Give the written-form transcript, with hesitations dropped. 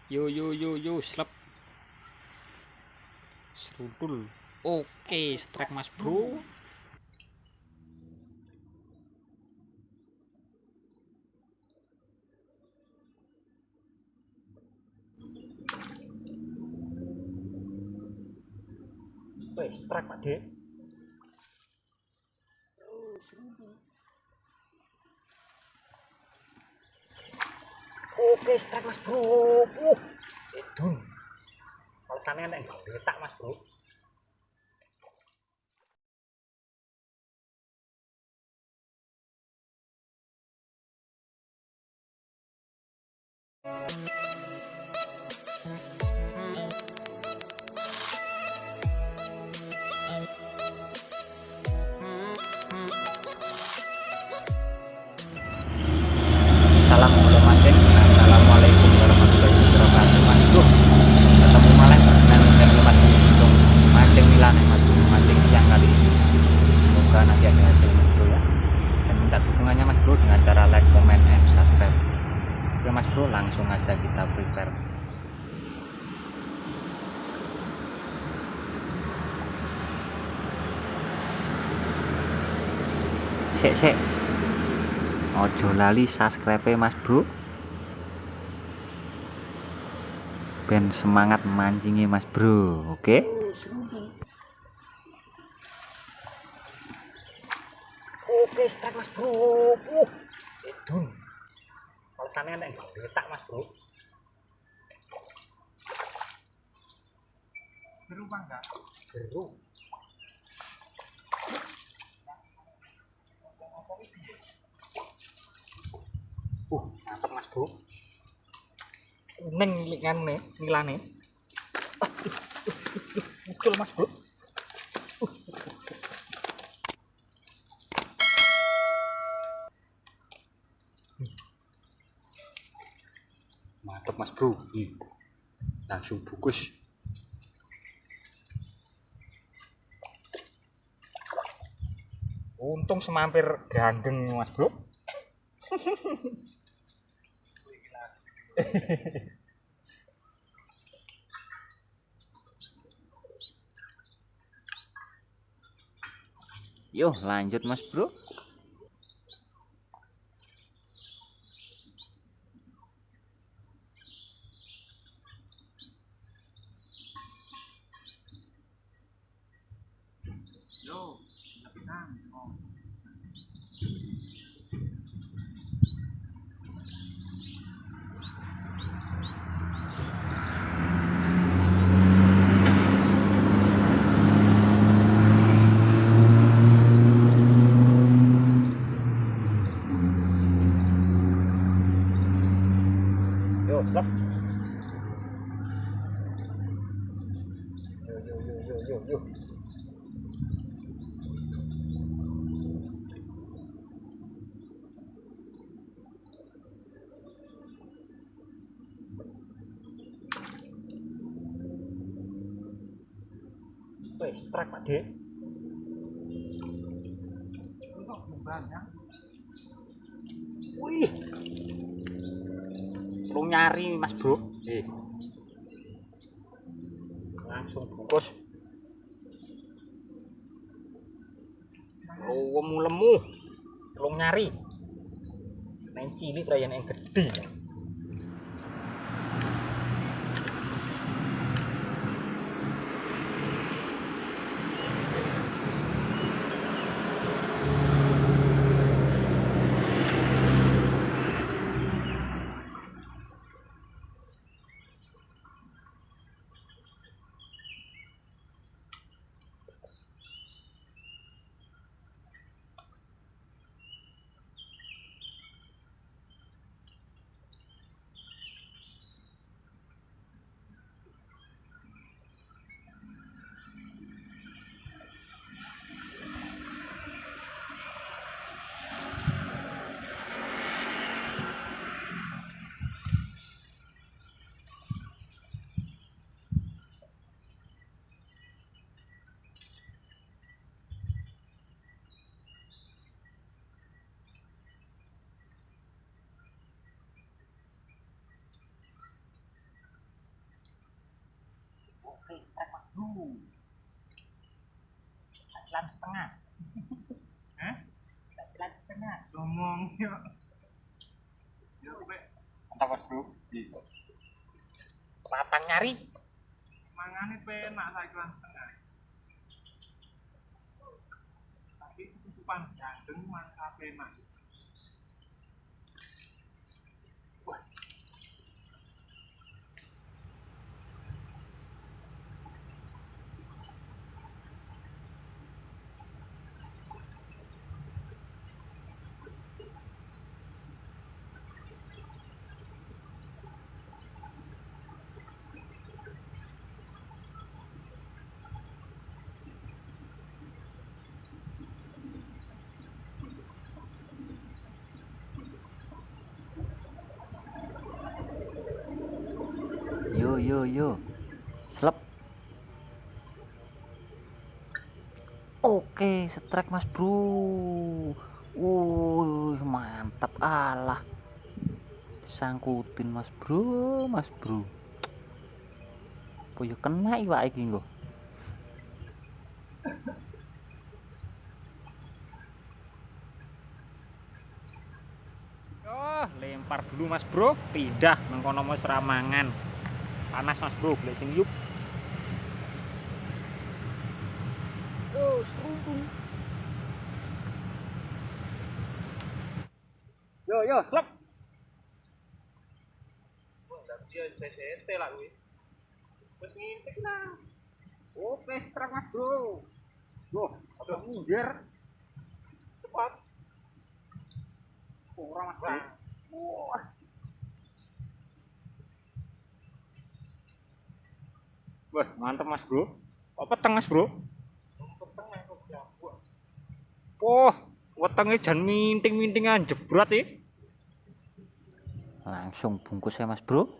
Yo, slap serudul. Oke, strike mas bro. Wes, strike pak dek. Oke, strike mas bro. Itu alasannya nek letak mas bro. Assalamualaikum warahmatullahi wabarakatuh mas bro. Ketemu malah dengan channel mas bro mancing nila nih mas bro, mancing siang kali ini. Semoga nanti ada hasil mas bro ya, dan minta dukungannya mas bro dengan cara like, comment, and subscribe. Oke mas bro, langsung aja kita prepare. Sek ojo lali subscribe mas bro, ben semangat mancingnya mas bro. Oke, oke strike mas bro. Itu alasannya nek letak mas bro. Berubah enggak? Berubah. Mantap mas bro. Neng ngane nilane. Muncul mas bro. Mantap mas bro. Langsung bungkus. Untung semampir gandeng mas bro. Yo lanjut mas bro. Yo, stop. Yo. Wes, strike pak dek. Wih, lu nyari mas bro. Langsung bungkus. Lemu, lu nyari. Neng cilik raya neng gede. Oke, strike mas bro. Jalan setengah. Hah? Jalan setengah. Ngomong yuk. Yuk, Pak. Mantap mas bro. Matang nyari. Mangane penak saiki lan setengah. Tapi ketutupan gandeng mangsa penak. Yo. Slep. Oke, strike mas bro. Mantap alah. Sangkutin mas bro. Poyo kena iwak iki nggo. Lempar dulu mas bro, pindah mengkono mau seramangan. Panas mas bro, boleh sing yuk. Seruntung. Yo, slep. Dia CCT lah kuwi. Wis ngintik lah. Oke, strike mas bro. Ada minggir. Cepat. Kurang mas bro. Wah. Wah, mantap mas bro. Kok peteng mas bro? Peteng kok jambuk. Wetenge jan minting-mintingan jebret iki. Langsung bungkus ya mas bro.